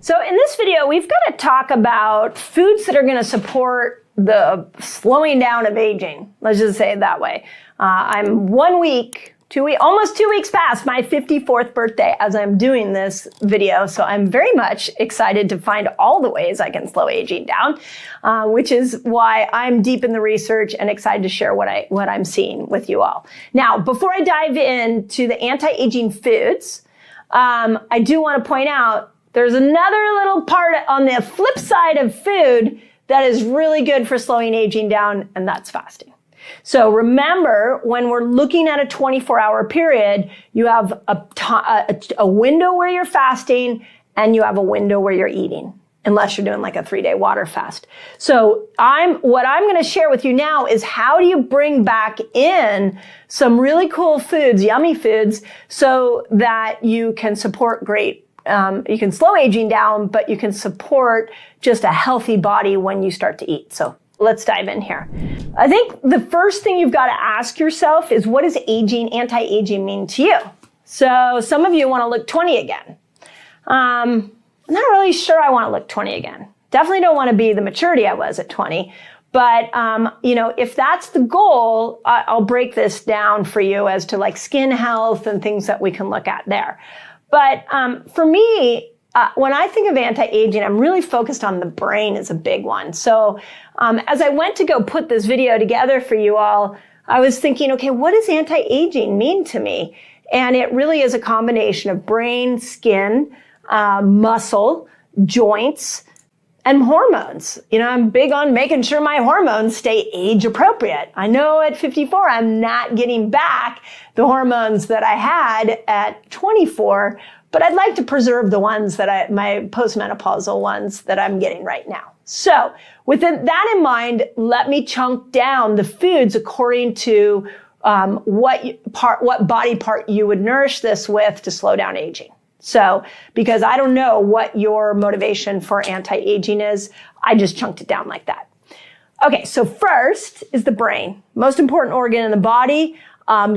So in this video, we've got to talk about foods that are going to support the slowing down of aging. Let's just say it that way. I'm 1 week, almost 2 weeks past my 54th birthday as I'm doing this video. So I'm very much excited to find all the ways I can slow aging down, which is why I'm deep in the research and excited to share what I'm seeing with you all. Now, before I dive into the anti-aging foods, I do want to point out there's another little part on the flip side of food that is really good for slowing aging down, and that's fasting. So remember, when we're looking at a 24-hour period, you have a window where you're fasting and you have a window where you're eating, unless you're doing like a 3-day water fast. So what I'm going to share with you now is how do you bring back in some really cool foods, yummy foods, so that you can support you can slow aging down, but you can support just a healthy body when you start to eat. So let's dive in here. I think the first thing you've got to ask yourself is, what does anti-aging mean to you? So some of you want to look 20 again. I'm not really sure I want to look 20 again. Definitely don't want to be the maturity I was at 20. But, if that's the goal, I'll break this down for you as to like skin health and things that we can look at there. But for me, when I think of anti-aging, I'm really focused on the brain as a big one. So as I went to go put this video together for you all, I was thinking, okay, what does anti-aging mean to me? And it really is a combination of brain, skin, muscle, joints, and hormones. I'm big on making sure my hormones stay age appropriate. I know at 54, I'm not getting back the hormones that I had at 24, but I'd like to preserve the ones that my postmenopausal ones that I'm getting right now. So with that in mind, let me chunk down the foods according to what body part you would nourish this with to slow down aging. So, because I don't know what your motivation for anti-aging is, I just chunked it down like that. Okay, so first is the brain. Most important organ in the body.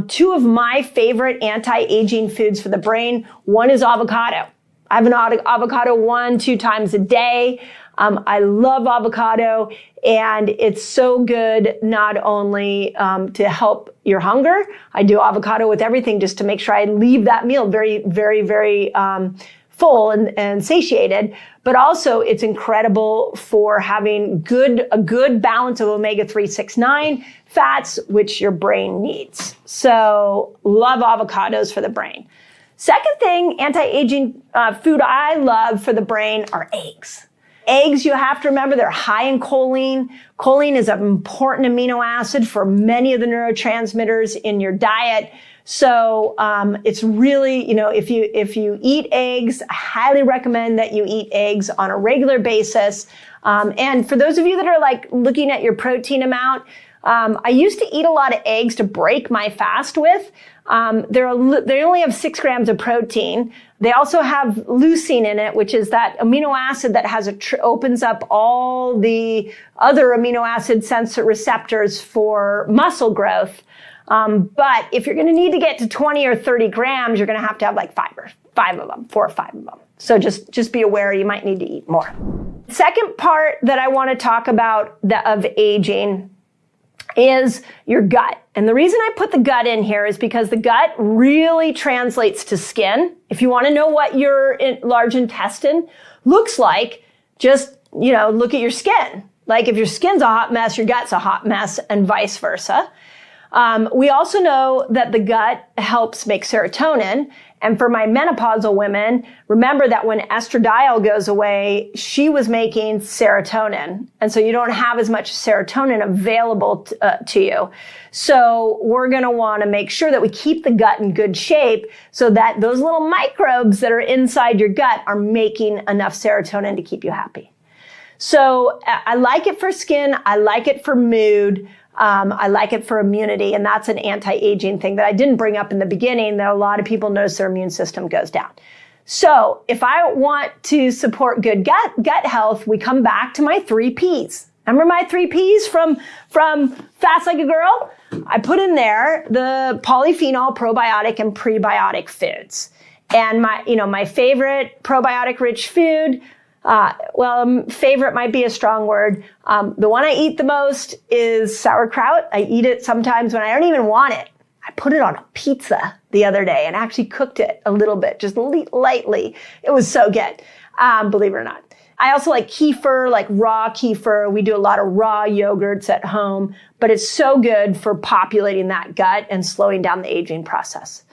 Two of my favorite anti-aging foods for the brain. One is avocado. I have an avocado 1-2 times a day. I love avocado, and it's so good not only to help your hunger. I do avocado with everything just to make sure I leave that meal very, very, very full and satiated, but also it's incredible for having a good balance of omega-3, 6, 9 fats, which your brain needs. So love avocados for the brain. Second thing, anti-aging food I love for the brain are eggs. Eggs, you have to remember, they're high in choline. Choline is an important amino acid for many of the neurotransmitters in your diet. So it's really, if you eat eggs, I highly recommend that you eat eggs on a regular basis. And for those of you that are like looking at your protein amount, I used to eat a lot of eggs to break my fast with. They only have 6 grams of protein. They also have leucine in it, which is that amino acid that opens up all the other amino acid sensor receptors for muscle growth. But if you're going to need to get to 20 or 30 grams, you're going to have like 4 or 5 of them. So just be aware you might need to eat more. Second part that I want to talk about of aging is your gut. And the reason I put the gut in here is because the gut really translates to skin. If you want to know what your large intestine looks like, just, look at your skin. Like if your skin's a hot mess, your gut's a hot mess, and vice versa. We also know that the gut helps make serotonin. And for my menopausal women, remember that when estradiol goes away, she was making serotonin. And so you don't have as much serotonin available to you. So we're going to want to make sure that we keep the gut in good shape so that those little microbes that are inside your gut are making enough serotonin to keep you happy. So I like it for skin. I like it for mood. I like it for immunity, and that's an anti-aging thing that I didn't bring up in the beginning, that a lot of people notice their immune system goes down. So if I want to support good gut health, we come back to my 3 Ps. Remember my 3 Ps from Fast Like a Girl? I put in there the polyphenol, probiotic, and prebiotic foods. And my favorite probiotic-rich food, Favorite might be a strong word. The one I eat the most is sauerkraut. I eat it sometimes when I don't even want it. I put it on a pizza the other day and actually cooked it a little bit, just lightly. It was so good, believe it or not. I also like kefir, like raw kefir. We do a lot of raw yogurts at home, but it's so good for populating that gut and slowing down the aging process.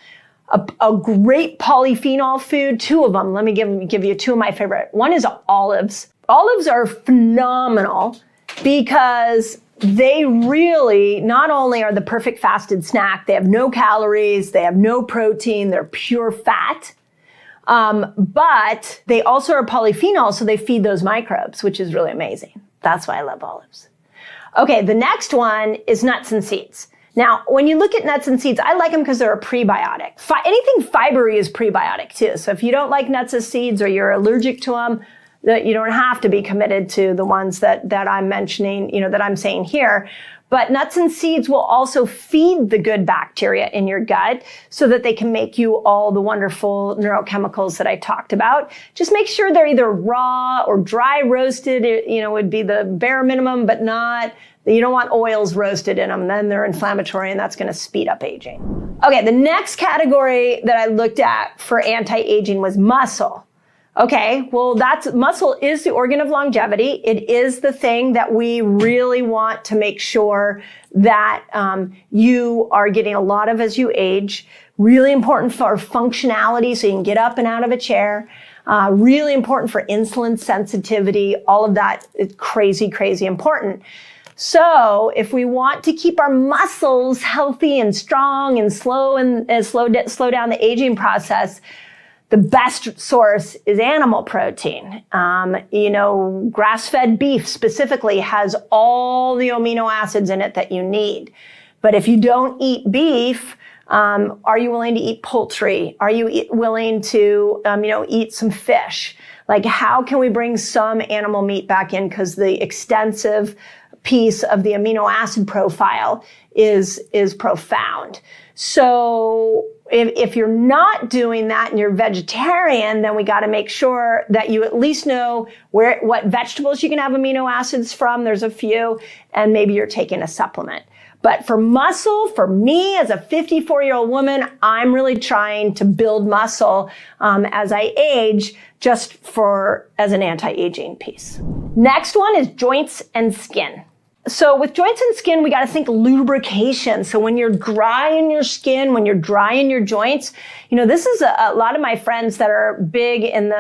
A great polyphenol food, two of them. Let me give you two of my favorite. One is olives. Olives are phenomenal because they really not only are the perfect fasted snack, they have no calories, they have no protein, they're pure fat, but they also are polyphenol, so they feed those microbes, which is really amazing. That's why I love olives. Okay, the next one is nuts and seeds. Now, when you look at nuts and seeds, I like them because they're a prebiotic. Anything fibery is prebiotic too. So if you don't like nuts and seeds or you're allergic to them, you don't have to be committed to the ones that I'm mentioning, that I'm saying here. But nuts and seeds will also feed the good bacteria in your gut so that they can make you all the wonderful neurochemicals that I talked about. Just make sure they're either raw or dry roasted, would be the bare minimum, but not. You don't want oils roasted in them. Then they're inflammatory and that's going to speed up aging. Okay, the next category that I looked at for anti-aging was muscle. Okay, well, muscle is the organ of longevity. It is the thing that we really want to make sure that you are getting a lot of as you age. Really important for functionality, so you can get up and out of a chair. Really important for insulin sensitivity. All of that is crazy, crazy important. So if we want to keep our muscles healthy and strong and slow down the aging process, the best source is animal protein. Grass-fed beef specifically has all the amino acids in it that you need. But if you don't eat beef, are you willing to eat poultry? Are you willing to, eat some fish? Like, how can we bring some animal meat back in? Because the extensive piece of the amino acid profile is profound. So if you're not doing that and you're vegetarian, then we got to make sure that you at least know what vegetables you can have amino acids from. There's a few, and maybe you're taking a supplement. But for muscle, for me as a 54-year-old woman, I'm really trying to build muscle as I age, just as an anti-aging piece. Next one is joints and skin. So with joints and skin, we got to think lubrication. So when you're dry in your skin, when you're dry in your joints, this is a lot of my friends that are big in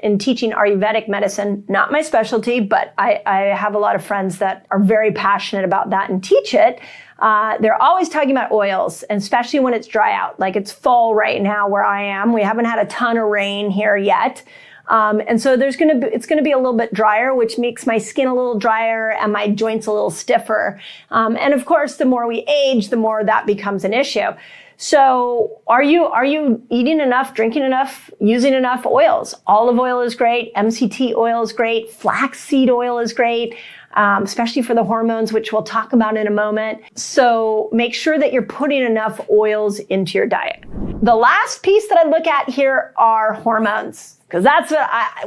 in teaching Ayurvedic medicine. Not my specialty, but I have a lot of friends that are very passionate about that and teach it. They're always talking about oils, and especially when it's dry out. Like it's fall right now where I am. We haven't had a ton of rain here yet. And so it's going to be a little bit drier, which makes my skin a little drier and my joints a little stiffer. And of course, the more we age, the more that becomes an issue. So are you eating enough, drinking enough, using enough oils? Olive oil is great. MCT oil is great. Flaxseed oil is great. Especially for the hormones, which we'll talk about in a moment. So make sure that you're putting enough oils into your diet. The last piece that I look at here are hormones. Because that's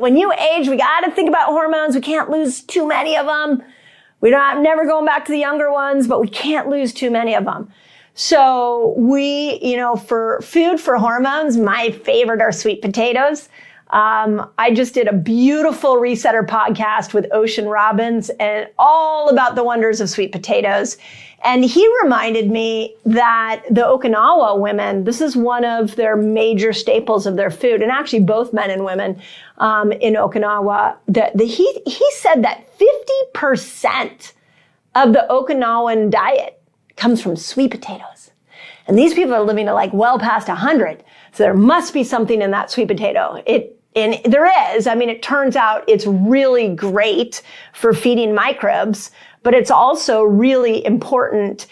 when you age, we got to think about hormones. We can't lose too many of them. I'm never going back to the younger ones, but we can't lose too many of them. So for food for hormones, my favorite are sweet potatoes. I just did a beautiful Resetter podcast with Ocean Robbins and all about the wonders of sweet potatoes. And he reminded me that the Okinawa women, this is one of their major staples of their food. And actually both men and women, in Okinawa, he said that 50% of the Okinawan diet comes from sweet potatoes. And these people are living to well past 100. So there must be something in that sweet potato. And there is. It turns out it's really great for feeding microbes, but it's also really important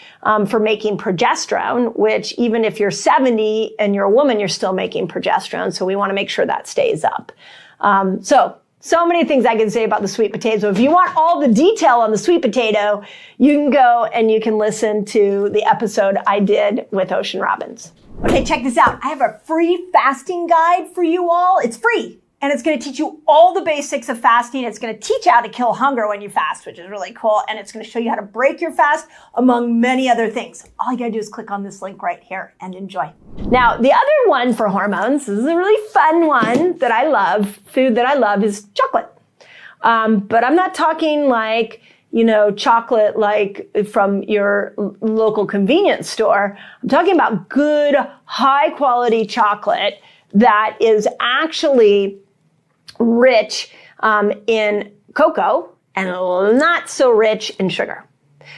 for making progesterone, which even if you're 70 and you're a woman, you're still making progesterone. So we want to make sure that stays up. So many things I can say about the sweet potato. If you want all the detail on the sweet potato, you can go and you can listen to the episode I did with Ocean Robbins. Okay, check this out. I have a free fasting guide for you all. It's free. And it's going to teach you all the basics of fasting. It's going to teach you how to kill hunger when you fast, which is really cool. And it's going to show you how to break your fast, among many other things. All you got to do is click on this link right here and enjoy. Now, the other one for hormones, this is a really fun one that I love, food that I love, is chocolate. But I'm not talking like, chocolate like from your local convenience store. I'm talking about good, high quality chocolate that is actually rich in cocoa and not so rich in sugar.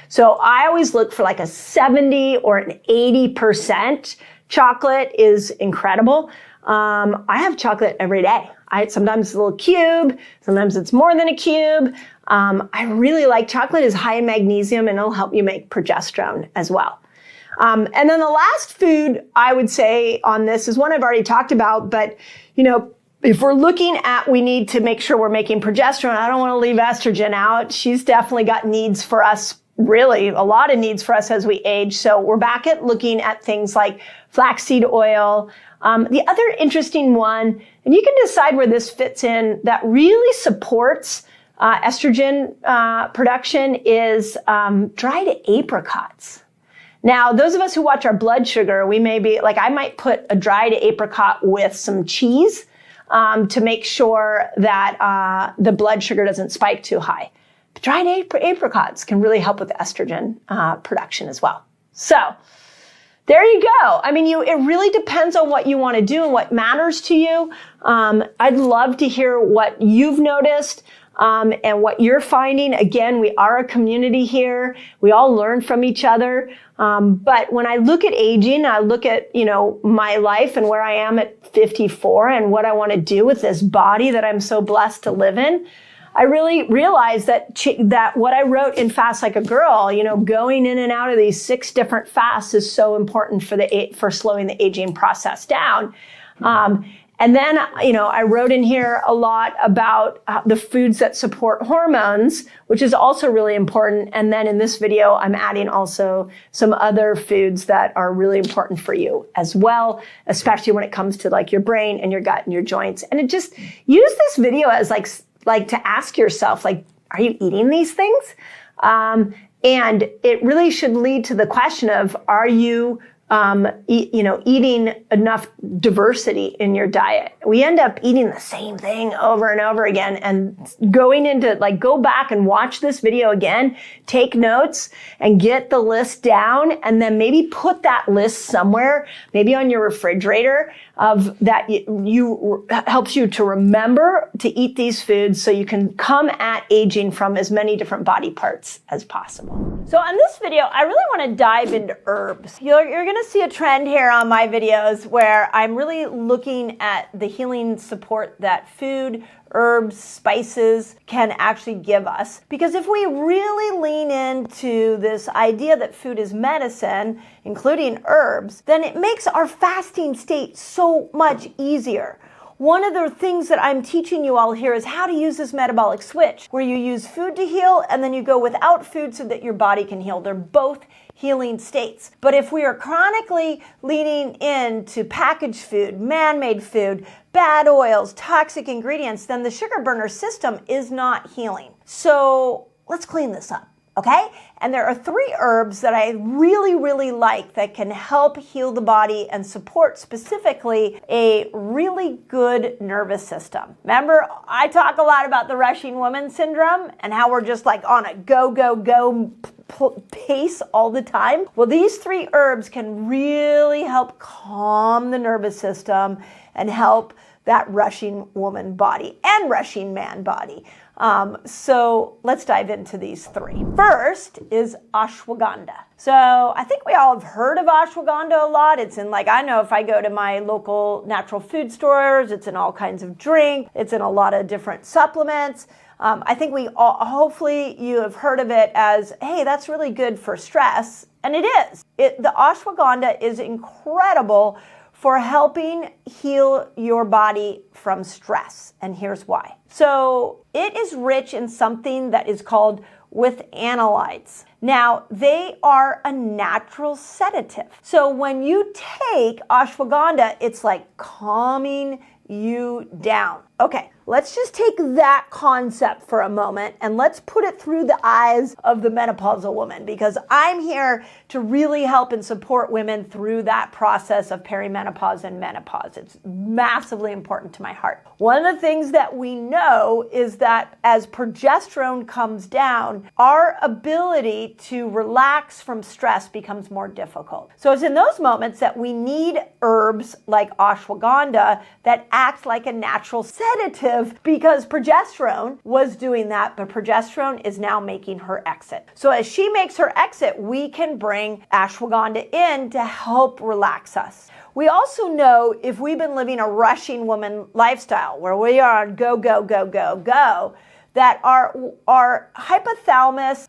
So I always look for like a 70 or an 80% chocolate is incredible. I have chocolate every day. Sometimes it's a little cube, sometimes it's more than a cube. I really like chocolate. It's high in magnesium and it'll help you make progesterone as well. And then the last food I would say on this is one I've already talked about, but if we're looking at, we need to make sure we're making progesterone. I don't want to leave estrogen out. She's definitely got needs for us, really a lot of needs for us as we age. So we're back at looking at things like flaxseed oil. The other interesting one, and you can decide where this fits in, that really supports estrogen production is dried apricots. Now, those of us who watch our blood sugar, we may be like, I might put a dried apricot with some cheese to make sure that the blood sugar doesn't spike too high. But dried apricots can really help with estrogen production as well. So there you go. I mean, it really depends on what you want to do and what matters to you. I'd love to hear what you've noticed. And what you're finding. Again, we are a community here. We all learn from each other. But when I look at aging, I look at, my life and where I am at 54 and what I want to do with this body that I'm so blessed to live in. I really realized that what I wrote in Fast Like a Girl, going in and out of these 6 different fasts is so important for slowing the aging process down. And then, I wrote in here a lot about the foods that support hormones, which is also really important. And then in this video, I'm adding also some other foods that are really important for you as well, especially when it comes to like your brain and your gut and your joints. And it just use this video as like to ask yourself, like, are you eating these things? And it really should lead to the question of, are you eating enough diversity in your diet? We end up eating the same thing over and over again, and going into go back and watch this video again, take notes and get the list down, and then maybe put that list somewhere, maybe on your refrigerator of that helps you to remember to eat these foods so you can come at aging from as many different body parts as possible. So on this video, I really want to dive into herbs. You're going to see a trend here on my videos where I'm really looking at the healing support that food, herbs, spices can actually give us. Because if we really lean into this idea that food is medicine, including herbs, then it makes our fasting state so much easier. One of the things that I'm teaching you all here is how to use this metabolic switch, where you use food to heal and then you go without food so that your body can heal. They're both healing states. But if we are chronically leaning into packaged food, man-made food, bad oils, toxic ingredients, then the sugar burner system is not healing. So let's clean this up. Okay? And there are 3 herbs that I really, really like that can help heal the body and support specifically a really good nervous system. Remember, I talk a lot about the rushing woman syndrome and how we're just like on a go, go, go pace all the time. Well, these 3 herbs can really help calm the nervous system and help that rushing woman body and rushing man body. So let's dive into these 3. First is ashwaganda. So I think we all have heard of ashwaganda a lot. It's in I know if I go to my local natural food stores, it's in all kinds of drink. It's in a lot of different supplements. I think hopefully you have heard of it as, hey, that's really good for stress. And it is. The ashwaganda is incredible for helping heal your body from stress. And here's why. So it is rich in something that is called withanolides. Now, they are a natural sedative. So when you take ashwaganda, it's like calming you down. Okay, let's just take that concept for a moment and let's put it through the eyes of the menopausal woman, because I'm here to really help and support women through that process of perimenopause and menopause. It's massively important to my heart. One of the things that we know is that as progesterone comes down, our ability to relax from stress becomes more difficult. So it's in those moments that we need herbs like ashwagandha that act like a natural sedative, because progesterone was doing that, but progesterone is now making her exit. So as she makes her exit, we can bring ashwagandha in to help relax us. We also know if we've been living a rushing woman lifestyle where we are on go, go, go, go, go, that our hypothalamus,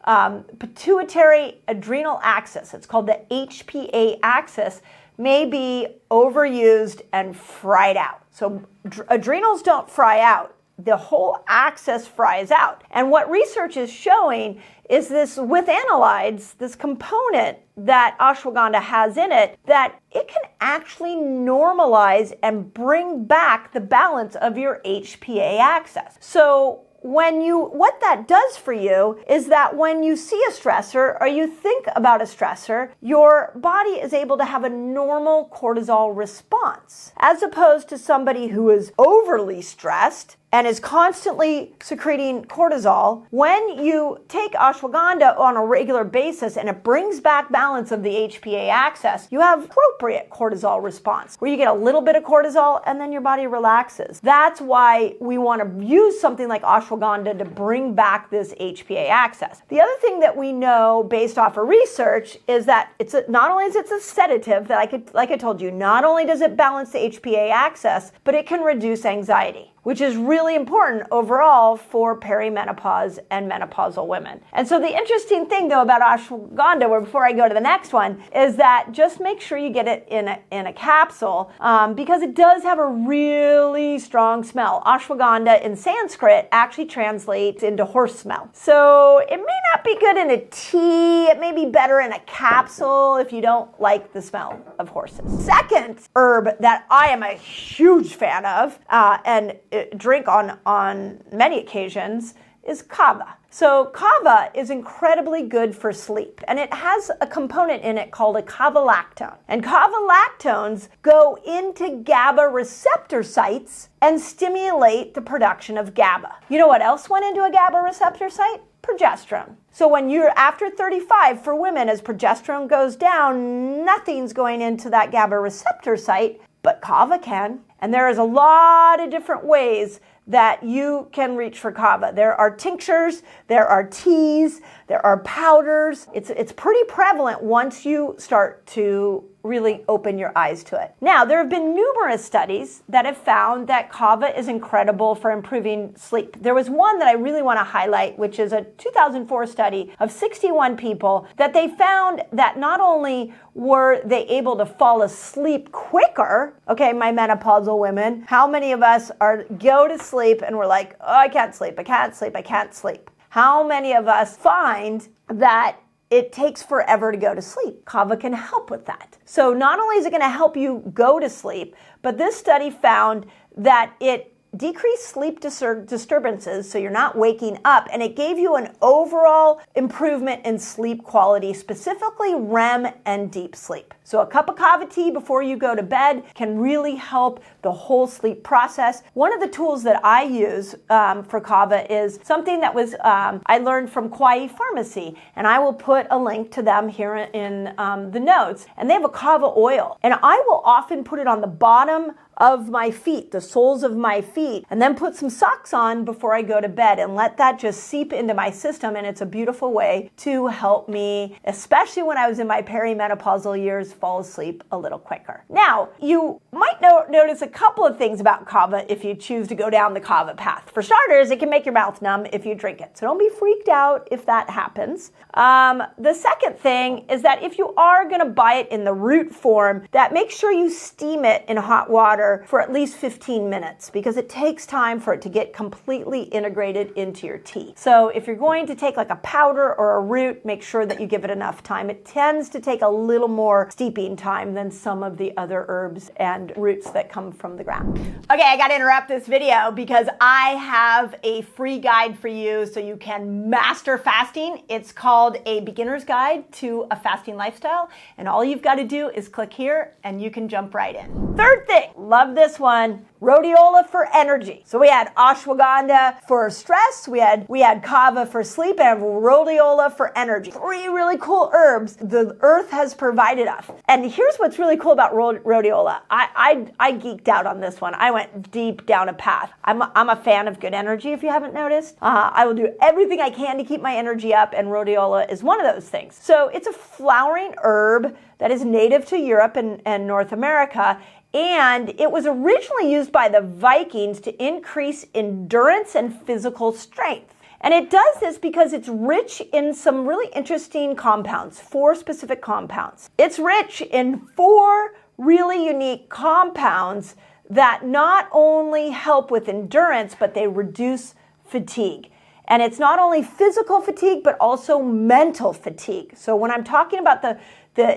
pituitary adrenal axis, it's called the HPA axis, may be overused and fried out. So adrenals don't fry out. The whole axis fries out. And what research is showing is this with analytes, this component that ashwagandha has in it, that it can actually normalize and bring back the balance of your HPA axis. So what that does for you is that when you see a stressor or you think about a stressor, your body is able to have a normal cortisol response, as opposed to somebody who is overly stressed and is constantly secreting cortisol. When you take ashwagandha on a regular basis and it brings back balance of the HPA axis, you have appropriate cortisol response, where you get a little bit of cortisol and then your body relaxes. That's why we want to use something like ashwagandha to bring back this HPA axis. The other thing that we know based off of research is that not only is it a sedative, that like I told you, not only does it balance the HPA axis, but it can reduce anxiety, which is really important overall for perimenopause and menopausal women. And so the interesting thing, though, about ashwagandha, before I go to the next one, is that just make sure you get it in a capsule, because it does have a really strong smell. Ashwagandha in Sanskrit actually translates into horse smell. So it may not be good in a tea. It may be better in a capsule if you don't like the smell of horses. Second herb that I am a huge fan of, and drink on many occasions, is kava. So kava is incredibly good for sleep, and it has a component in it called a kavalactone. And kavalactones go into GABA receptor sites and stimulate the production of GABA. You know what else went into a GABA receptor site? Progesterone. So when you're after 35, for women, as progesterone goes down, nothing's going into that GABA receptor site, but kava can. And there is a lot of different ways that you can reach for kava. There are tinctures, there are teas, there are powders. It's pretty prevalent once you start to really open your eyes to it. Now, there have been numerous studies that have found that kava is incredible for improving sleep. There was one that I really want to highlight, which is a 2004 study of 61 people, that they found that not only were they able to fall asleep quicker, okay, my menopausal women, how many of us go to sleep and we're like, oh, I can't sleep, I can't sleep, I can't sleep. How many of us find that it takes forever to go to sleep? Kava can help with that. So not only is it going to help you go to sleep, but this study found that it decreased sleep disturbances, so you're not waking up, and it gave you an overall improvement in sleep quality, specifically REM and deep sleep. So a cup of kava tea before you go to bed can really help the whole sleep process. One of the tools that I use for kava is something that was I learned from Kauai Pharmacy, and I will put a link to them here in the notes. And they have a kava oil, and I will often put it on the bottom of my feet, the soles of my feet, and then put some socks on before I go to bed and let that just seep into my system. And it's a beautiful way to help me, especially when I was in my perimenopausal years, fall asleep a little quicker. Now, you might notice a couple of things about kava if you choose to go down the kava path. For starters, it can make your mouth numb if you drink it. So don't be freaked out if that happens. The second thing is that if you are going to buy it in the root form, that make sure you steam it in hot water for at least 15 minutes, because it takes time for it to get completely integrated into your tea. So if you're going to take like a powder or a root, make sure that you give it enough time. It tends to take a little more steam sleeping time than some of the other herbs and roots that come from the ground. Okay, I gotta interrupt this video because I have a free guide for you so you can master fasting. It's called A Beginner's Guide to a Fasting Lifestyle, and all you've got to do is click here and you can jump right in. Third thing, love this one, rhodiola for energy. So we had ashwaganda for stress, we had kava for sleep, and rhodiola for energy. Three really cool herbs the earth has provided us. And here's what's really cool about rhodiola. I geeked out on this one. I went deep down a path. I'm a fan of good energy, if you haven't noticed. I will do everything I can to keep my energy up, and rhodiola is one of those things. So it's a flowering herb that is native to Europe and North America. And it was originally used by the Vikings to increase endurance and physical strength. And it does this because it's rich in some really interesting compounds, 4 specific compounds. It's rich in 4 really unique compounds that not only help with endurance, but they reduce fatigue. And it's not only physical fatigue, but also mental fatigue. So when I'm talking about the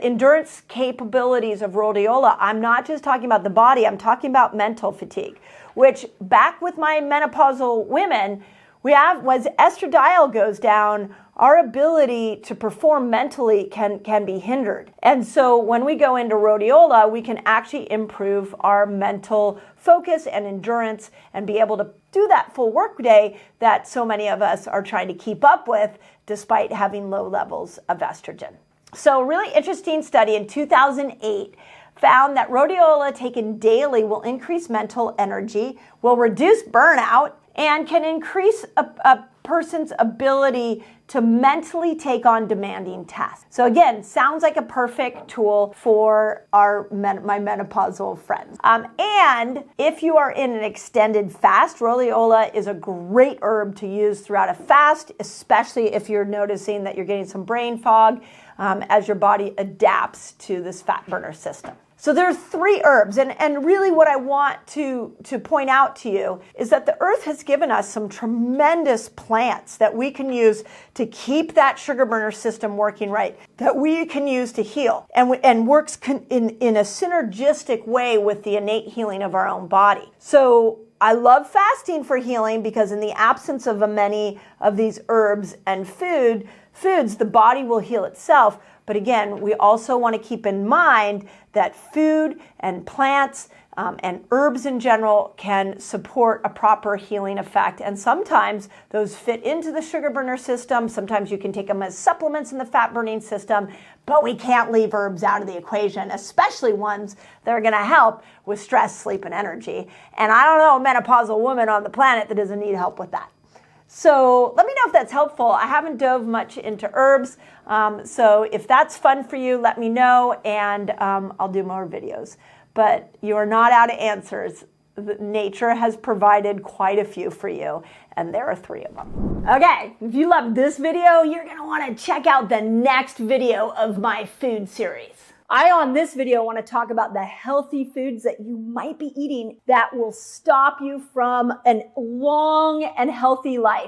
endurance capabilities of rhodiola, I'm not just talking about the body, I'm talking about mental fatigue, which back with my menopausal women, as estradiol goes down, our ability to perform mentally can be hindered. And so when we go into rhodiola, we can actually improve our mental focus and endurance and be able to do that full work day that so many of us are trying to keep up with despite having low levels of estrogen. So a really interesting study in 2008 found that rhodiola taken daily will increase mental energy, will reduce burnout, and can increase a person's ability to mentally take on demanding tasks. So again, sounds like a perfect tool for my menopausal friends. And if you are in an extended fast, rhodiola is a great herb to use throughout a fast, especially if you're noticing that you're getting some brain fog as your body adapts to this fat burner system. So there are 3 herbs, and really what I want to point out to you is that the earth has given us some tremendous plants that we can use to keep that sugar burner system working right, that we can use to heal, and works in a synergistic way with the innate healing of our own body. So I love fasting for healing because in the absence of many of these herbs and foods, the body will heal itself. But again, we also want to keep in mind that food and plants and herbs in general can support a proper healing effect. And sometimes those fit into the sugar burner system. Sometimes you can take them as supplements in the fat burning system, but we can't leave herbs out of the equation, especially ones that are going to help with stress, sleep, and energy. And I don't know a menopausal woman on the planet that doesn't need help with that. So let me know if that's helpful. I haven't dove much into herbs, so if that's fun for you, let me know, and I'll do more videos. But you are not out of answers. Nature has provided quite a few for you, and there are 3 of them. Okay, if you loved this video, you're going to want to check out the next video of my food series. On this video, want to talk about the healthy foods that you might be eating that will stop you from a long and healthy life.